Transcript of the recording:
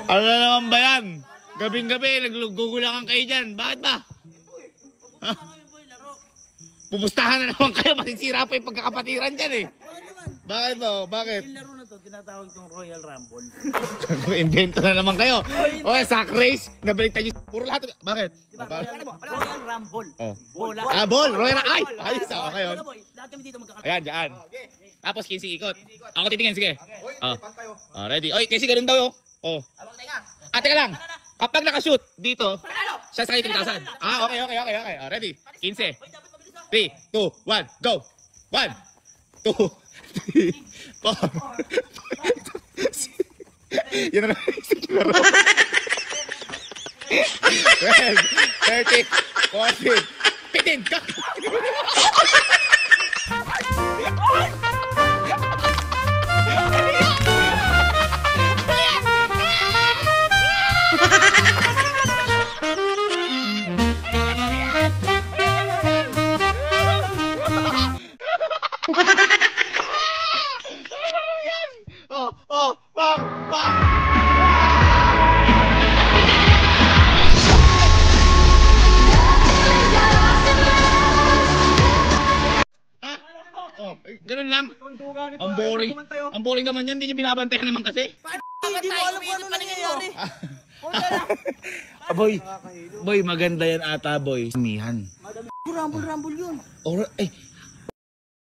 Ano na naman ba yan? Gabing-gabi, naggugulangan kayo dyan. Bakit ba? Ha? Pumustahan na naman kayo. Masisira pa yung pagkakapatiran dyan eh. Bakit ba? Bakit? Yung laro na to, tinatawag itong Royal Rumble. Invento na naman kayo. Okay, sack race. Nabaliktad yung... Puro lahat. Bakit? Diba? Royal Rumble. Oh. Bola. Ah, ball. Royal. Ay! Ayos ako kayo. Lahat kami dito magkakalaban. Ayan, dyan. Tapos 15 ikot. Ako titingin, sige. Oh, ready. Oy, kasi ganun daw yun. Oh. Ah, teka lang. Kapag nakashoot dito, siya sa 3,000. Ah, okay. Oh, ready. 15. 3, 2, 1, go! 1, 2, 3, 4. Yan na naman yung laro. 12, 13, 14, 15, go! Ganun lang. Ang boring. Ang boring naman yan. Hindi nyo binabantayan naman kasi. Hindi mo alam kung ano nangyayari. Boy, maganda yan ata, boy. Mihan. Rumble yun. Or,